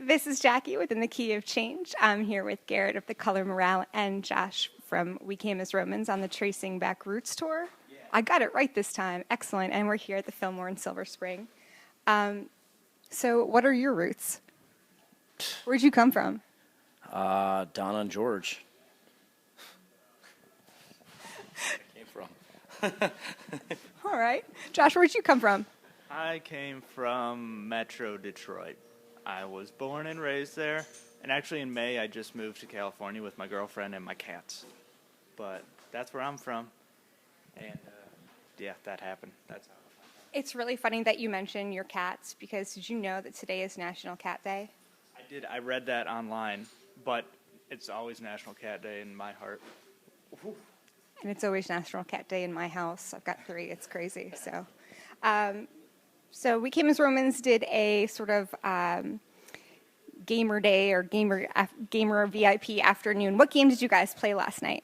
This is Jackie with In the Key of Change. I'm here with Garret of the Color Morale and Josh from We Came as Romans on the Tracing Back Roots tour. Yeah. I got it right this time. Excellent. And we're here at the Fillmore in Silver Spring. So what are your roots? Where'd you come from? Donna and George. Came from. All right. Josh, where'd you come from? I came from Metro Detroit. I was born and raised there, and actually in May I just moved to California with my girlfriend and my cats. But that's where I'm from, and yeah, that happened. That's how it happened. It's really funny that you mention your cats, because did you know that today is National Cat Day? I did. I read that online, but it's always National Cat Day in my heart. And it's always National Cat Day in my house. I've got 3. It's crazy. So We Came as Romans did a sort of gamer day or gamer VIP afternoon. What game did you guys play last night?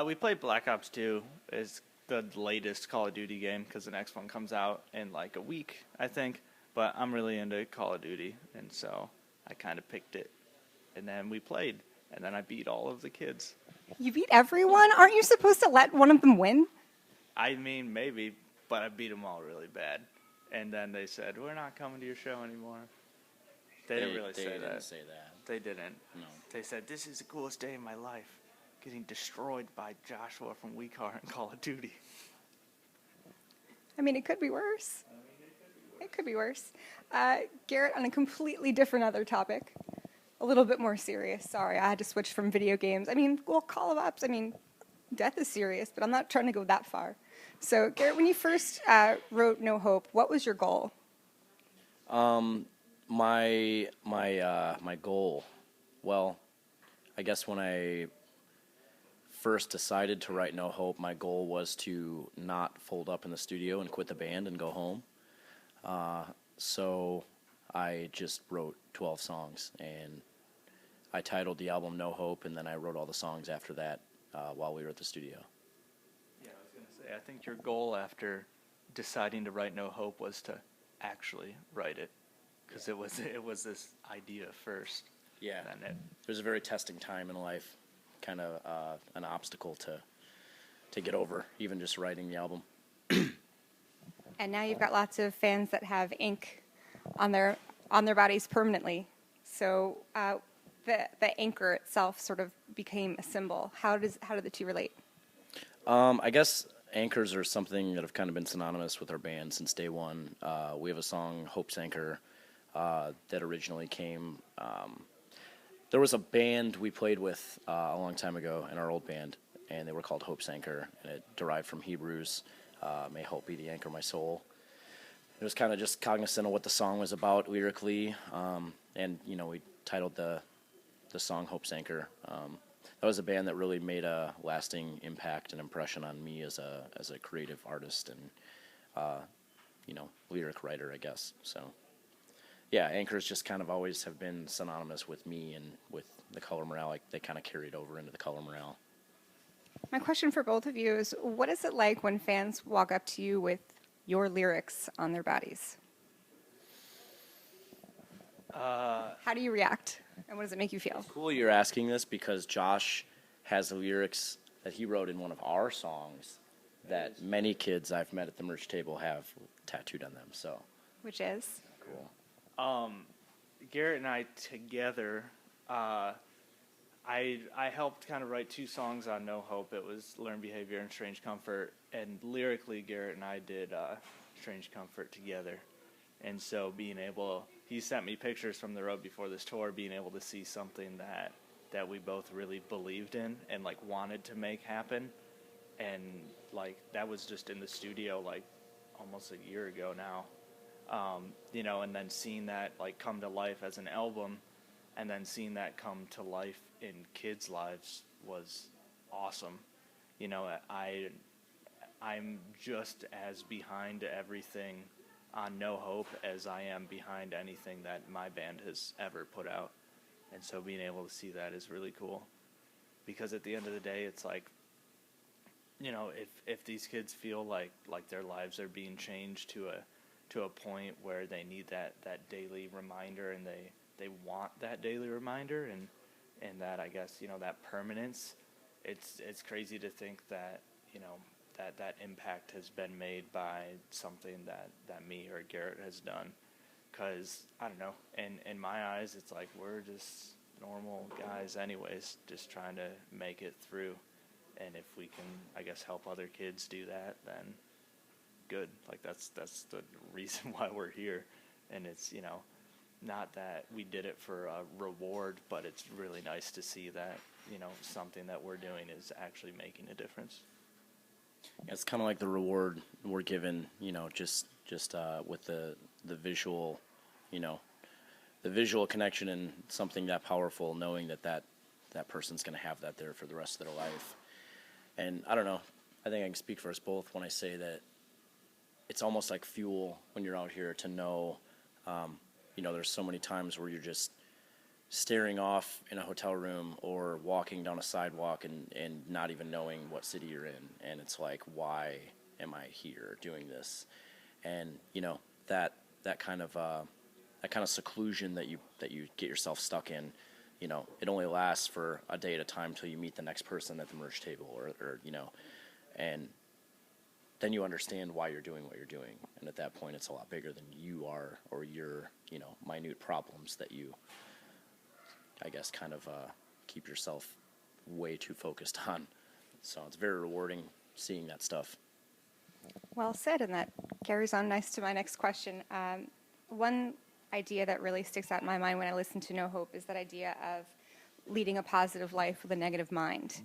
We played Black Ops 2. It's the latest Call of Duty game because the next one comes out in like a week, I think. But I'm really into Call of Duty, and so I kind of picked it. And then we played, and then I beat all of the kids. You beat everyone? Aren't you supposed to let one of them win? I mean, maybe, but I beat them all really bad. And then they said, "We're not coming to your show anymore." They didn't really say that. They didn't say that. They didn't. No. They said, "This is the coolest day of my life, getting destroyed by Joshua from WeCar and Call of Duty." I mean, it could be worse. It could be worse. Garret, on a completely different other topic, a little bit more serious. Sorry, I had to switch from video games. I mean, well, Call of Ops, I mean, death is serious, but I'm not trying to go that far. So, Garret, when you first wrote No Hope, what was your goal? My goal, well, I guess when I first decided to write No Hope, my goal was to not fold up in the studio and quit the band and go home. So I just wrote 12 songs, and I titled the album No Hope, and then I wrote all the songs after that while we were at the studio. Yeah, I was going to say, I think your goal after deciding to write No Hope was to actually write it, because it was this idea first. Yeah, it was a very testing time in life, kind of an obstacle to get over, even just writing the album. And now you've got lots of fans that have ink on their bodies permanently. So the anchor itself sort of became a symbol. How do the two relate? I guess anchors are something that have kind of been synonymous with our band since day one. We have a song, Hope's Anchor, that originally came. There was a band we played with a long time ago in our old band, and they were called Hope's Anchor, and it derived from Hebrews. May hope be the anchor of my soul. It was kind of just cognizant of what the song was about lyrically, and we titled the song Hope's Anchor. That was a band that really made a lasting impact and impression on me as a creative artist and lyric writer, I guess. So yeah, anchors just kind of always have been synonymous with me and with the Color Morale. Like, they kind of carried over into the Color Morale. My question for both of you is, what is it like when fans walk up to you with your lyrics on their bodies? How do you react, and what does it make you feel? It's cool you're asking this, because Josh has the lyrics that he wrote in one of our songs that many kids I've met at the merch table have tattooed on them. So, which is? Cool. Garret and I together, I helped kind of write 2 songs on No Hope. It was Learn Behavior and Strange Comfort, and lyrically Garret and I did Strange Comfort together. And so he sent me pictures from the road before this tour, being able to see something that we both really believed in and like wanted to make happen. And like that was just in the studio like almost a year ago now. And then seeing that like come to life as an album, and then seeing that come to life in kids' lives was awesome. I'm just as behind everything on No Hope as I am behind anything that my band has ever put out. And so being able to see that is really cool. Because at the end of the day, it's like, if these kids feel like their lives are being changed to to a point where they need that daily reminder, and they want that daily reminder, and that, I guess, that permanence. It's crazy to think that, that impact has been made by something that me or Garret has done. Because, I don't know, in my eyes, it's like we're just normal guys anyways, just trying to make it through. And if we can, I guess, help other kids do that, then good. Like, that's the reason why we're here. And it's, not that we did it for a reward, but it's really nice to see that, something that we're doing is actually making a difference. It's kind of like the reward we're given, just with the visual, the visual connection and something that powerful, knowing that person's going to have that there for the rest of their life. And I don't know, I think I can speak for us both when I say that it's almost like fuel when you're out here to know, there's so many times where you're just staring off in a hotel room or walking down a sidewalk and not even knowing what city you're in. And it's like, why am I here doing this? And, that kind of seclusion that you get yourself stuck in, it only lasts for a day at a time till you meet the next person at the merch table or and then you understand why you're doing what you're doing. And at that point, it's a lot bigger than you are or your, minute problems that you, I guess, kind of keep yourself way too focused on. So it's very rewarding seeing that stuff. Well said, and that carries on nice to my next question. One idea that really sticks out in my mind when I listen to No Hope is that idea of leading a positive life with a negative mind.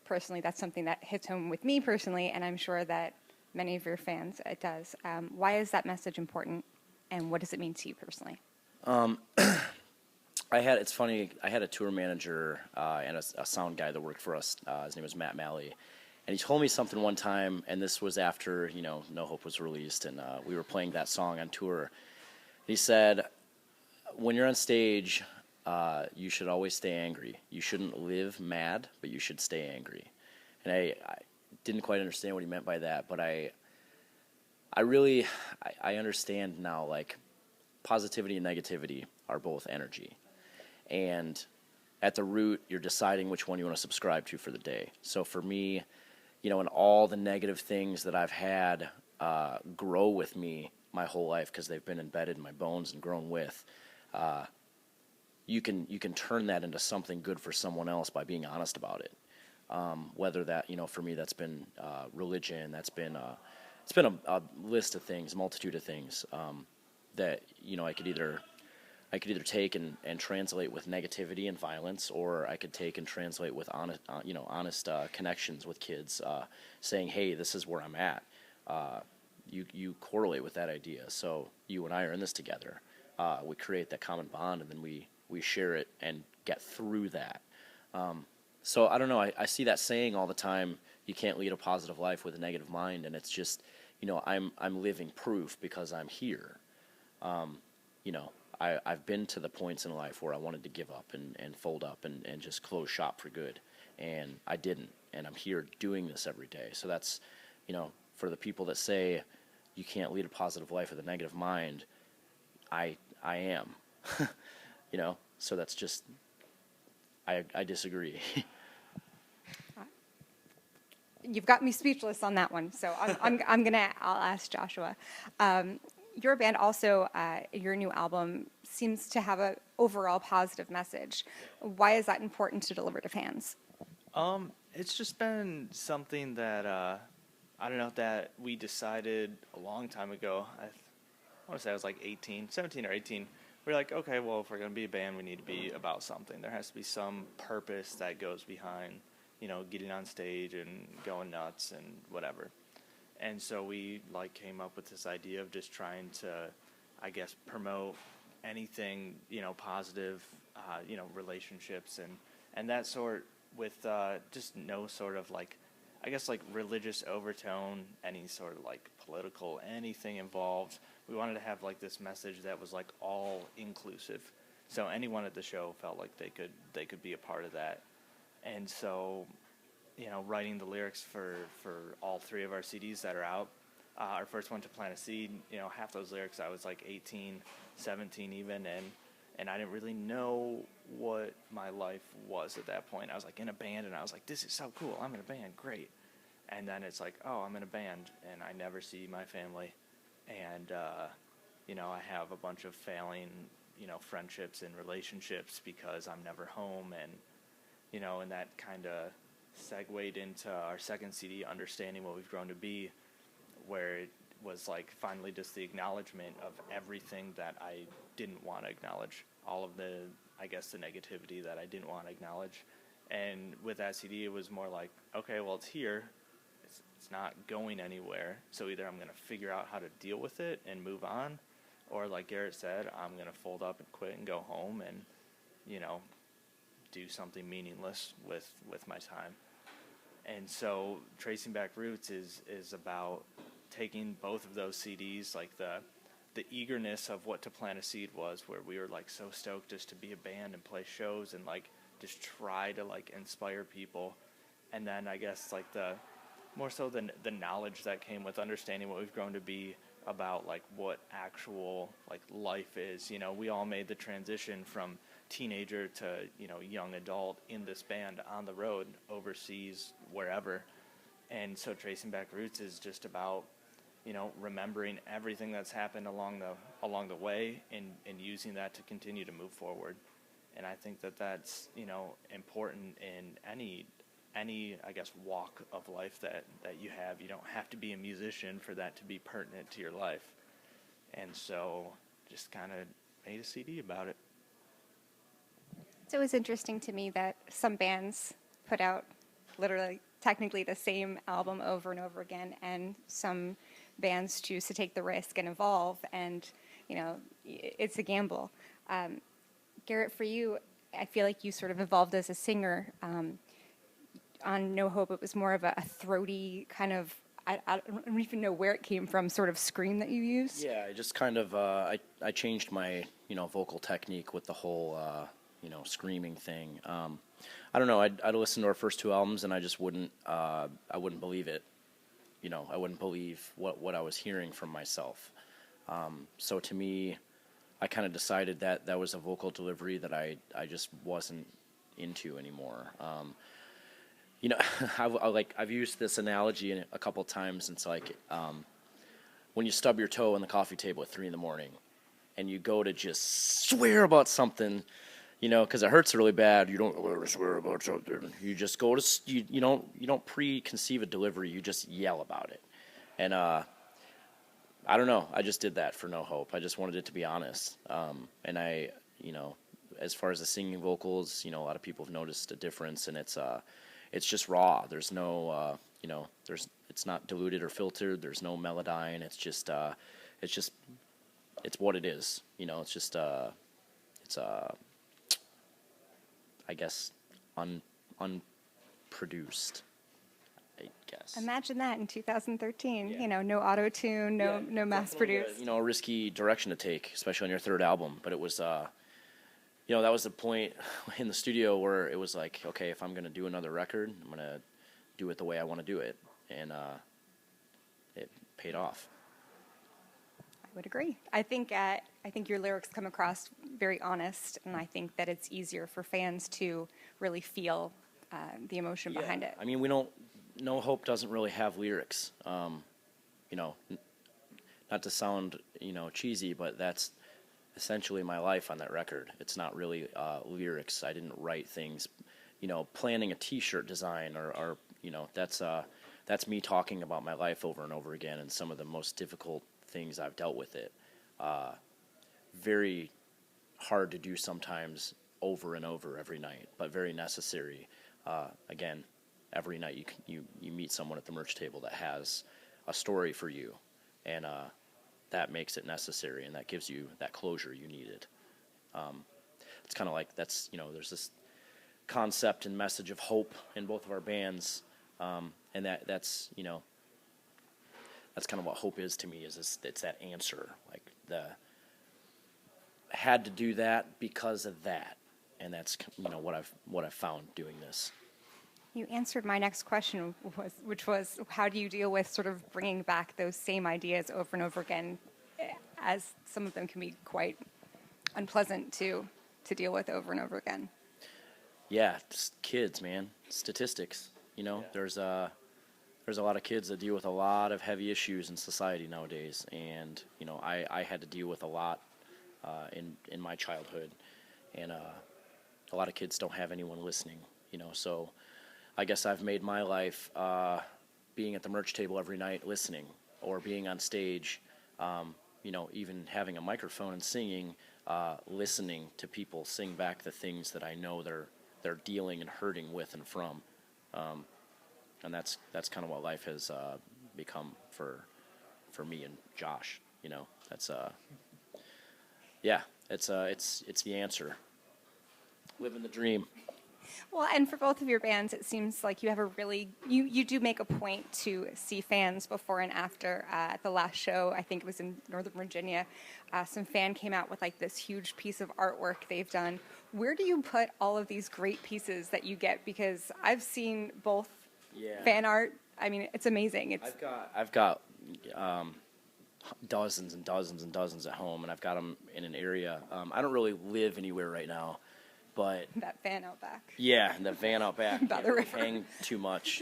Personally, that's something that hits home with me personally, and I'm sure that many of your fans, it does. Why is that message important, and what does it mean to you personally? It's funny, I had a tour manager and a sound guy that worked for us. His name was Matt Malley. And he told me something one time, and this was after, No Hope was released, and we were playing that song on tour. He said, when you're on stage, you should always stay angry. You shouldn't live mad, but you should stay angry. And I didn't quite understand what he meant by that, but I understand now, like, positivity and negativity are both energy. And at the root, you're deciding which one you want to subscribe to for the day. So for me, and all the negative things that I've had grow with me my whole life because they've been embedded in my bones and grown with, you can turn that into something good for someone else by being honest about it. Whether that, for me, that's been religion, it's been a list of things, a multitude of things that, I could either take and translate with negativity and violence, or I could take and translate with honest connections with kids, saying, hey, this is where I'm at. You correlate with that idea. So you and I are in this together. We create that common bond, and then we share it and get through that. So I don't know. I see that saying all the time. You can't lead a positive life with a negative mind, and it's just, I'm living proof because I'm here. I've been to the points in life where I wanted to give up and fold up and just close shop for good, and I didn't, and I'm here doing this every day. So that's, for the people that say you can't lead a positive life with a negative mind, I am, so that's just, I disagree. You've got me speechless on that one, so I'll ask Joshua. Your band also, your new album seems to have an overall positive message. Why is that important to deliver to fans? It's just been something that, I don't know, that we decided a long time ago. I want to say I was like 17 or 18. We're like, okay, well, if we're going to be a band, we need to be about something. There has to be some purpose that goes behind, getting on stage and going nuts and whatever. And so we came up with this idea of just trying to, I guess, promote anything, positive, relationships and that sort, with just no sort of religious overtone, any sort of political, anything involved. We wanted to have this message that was all inclusive. So anyone at the show felt like they could be a part of that. And so, writing the lyrics for all three of our CDs that are out, our first one to Plant a Seed, you know, half those lyrics I was like 18, 17 even, and I didn't really know what my life was at that point. I was like in a band, and I was like, this is so cool. I'm in a band, great. And then it's like, oh, I'm in a band, and I never see my family. And, you know, I have a bunch of failing, you know, friendships and relationships because I'm never home. And, you know, and that kind of segued into our second CD, Understanding What We've Grown to Be, where it was like finally just the acknowledgement of everything that I didn't want to acknowledge, all of the, I guess, the negativity that I didn't want to acknowledge. And with that CD, it was more like, okay, well, it's here. It's not going anywhere. So either I'm going to figure out how to deal with it and move on, or like Garret said, I'm going to fold up and quit and go home and, you know, do something meaningless with my time. And so Tracing Back Roots is about taking both of those CDs, like the eagerness of what To Plant a Seed was, where we were like so stoked just to be a band and play shows and like just try to like inspire people. And then I guess like the more so the knowledge that came with understanding what we've grown to be about like what actual like life is. You know, we all made the transition from teenager to, you know, young adult in this band on the road, overseas, wherever. And so Tracing Back Roots is just about, you know, remembering everything that's happened along the way and using that to continue to move forward. And I think that that's, you know, important in any I guess walk of life that you have. You don't have to be a musician for that to be pertinent to your life. And so just kind of made a CD about it. It's always interesting to me that some bands put out literally technically the same album over and over again, and some bands choose to take the risk and evolve, and, you know, it's a gamble. Garret, for you, I feel like you sort of evolved as a singer. On No Hope, it was more of a throaty kind of, I don't even know where it came from, sort of scream that you used. Yeah, I just kind of, I changed my, you know, vocal technique with the whole, you know, screaming thing. I don't know, I'd listen to our first two albums and I just wouldn't, I wouldn't believe it. You know, I wouldn't believe what I was hearing from myself. So to me, I kind of decided that that was a vocal delivery that I just wasn't into anymore. You know, I've used this analogy a couple times. It's like when you stub your toe on the coffee table at 3 a.m. and you go to just swear about something, you know, because it hurts really bad. You don't ever swear about something. You just go to you don't preconceive a delivery. You just yell about it. And I don't know. I just did that for No Hope. I just wanted it to be honest. And I, you know, as far as the singing vocals, you know, a lot of people have noticed a difference, and it's just raw. There's no, you know, it's not diluted or filtered. There's no melodyne. It's just, it's what it is. You know, it's just, it's I guess, unproduced, I guess. Imagine that in 2013. Yeah. You know, no auto-tune, no mass-produced. You know, a risky direction to take, especially on your third album. But it was, you know, that was the point in the studio where it was like, okay, if I'm going to do another record, I'm going to do it the way I want to do it. And it paid off. I would agree. I think your lyrics come across very honest, and I think that it's easier for fans to really feel the emotion behind it. I mean, No Hope doesn't really have lyrics. You know, not to sound, you know, cheesy, but that's essentially my life on that record. It's not really lyrics. I didn't write things, you know, planning a T-shirt design or you know, that's me talking about my life over and over again and some of the most difficult things I've dealt with it. Very hard to do sometimes over and over every night, but very necessary. Again, every night you meet someone at the merch table that has a story for you, and that makes it necessary, and that gives you that closure you needed. It's kind of like that's, you know, there's this concept and message of hope in both of our bands, and that's, you know, that's kind of what hope is to me. It's that answer, like had to do that because of that, and that's, you know, what I've found doing this. You answered my next question, which was how do you deal with sort of bringing back those same ideas over and over again, as some of them can be quite unpleasant to deal with over and over again. Yeah, just kids, man. Statistics. There's a lot of kids that deal with a lot of heavy issues in society nowadays, and I had to deal with a lot in my childhood, and a lot of kids don't have anyone listening. So I guess I've made my life being at the merch table every night listening, or being on stage, even having a microphone and singing, listening to people sing back the things that I know they're dealing and hurting with and from. And that's kind of what life has become for me and Josh. That's it's the answer. Living the dream. Well, and for both of your bands, it seems like you have a really, you do make a point to see fans before and after. At the last show, I think it was in Northern Virginia, some fan came out with like this huge piece of artwork they've done. Where do you put all of these great pieces that you get? Because I've seen both fan art. I mean, it's amazing. I've got dozens and dozens and dozens at home, and I've got them in an area. I don't really live anywhere right now. But that van out back. Yeah, the van out back. By the river. Hang too much.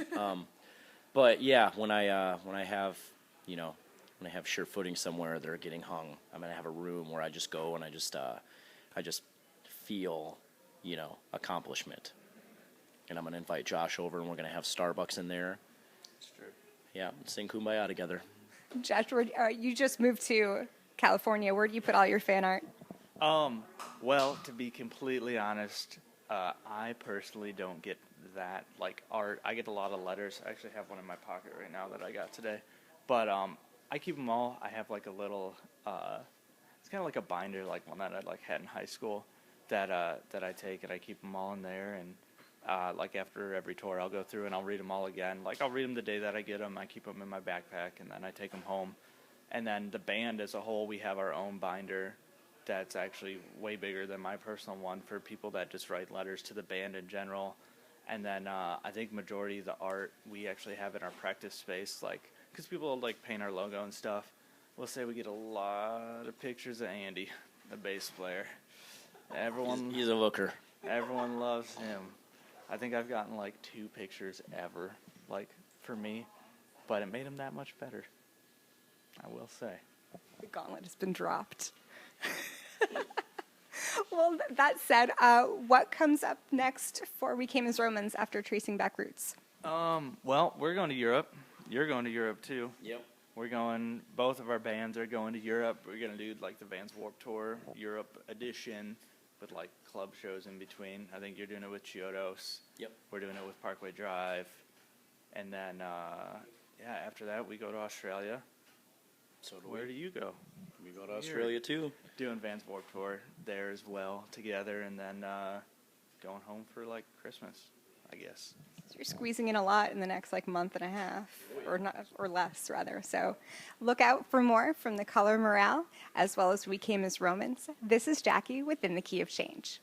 But yeah, when I have sure footing somewhere, they're getting hung. I'm gonna have a room where I just go and I just feel, accomplishment. And I'm gonna invite Josh over, and we're gonna have Starbucks in there. That's true. Yeah, sing Kumbaya together. Josh, you just moved to California. Where do you put all your fan art? Well, to be completely honest, I personally don't get that, like, art. I get a lot of letters. I actually have one in my pocket right now that I got today. But, I keep them all. I have, like, a little, it's kind of like a binder, like one that I, had in high school that I take, and I keep them all in there. And, after every tour, I'll go through and I'll read them all again. Like, I'll read them the day that I get them. I keep them in my backpack, and then I take them home. And then the band as a whole, we have our own binder that's actually way bigger than my personal one for people that just write letters to the band in general. And then I think majority of the art we actually have in our practice space, because people paint our logo and stuff. We'll say we get a lot of pictures of Andy, the bass player. He's a looker. Everyone loves him. I think I've gotten 2 pictures ever, for me, but it made him that much better, I will say. The gauntlet has been dropped. Well, that said, what comes up next for We Came as Romans after tracing back roots? Well, we're going to Europe. You're going to Europe too. Yep. Both of our bands are going to Europe. We're going to do the Vans Warped Tour Europe edition with club shows in between. I think you're doing it with Chiodos. Yep. We're doing it with Parkway Drive. And then, after that we go to Australia. So where do you go? We go to Australia too. Doing Vans Warped Tour there as well together, and then going home for Christmas, I guess. So you're squeezing in a lot in the next month and a half, or less rather. So look out for more from the Color Morale, as well as We Came as Romans. This is Jackie with In the Key of Change.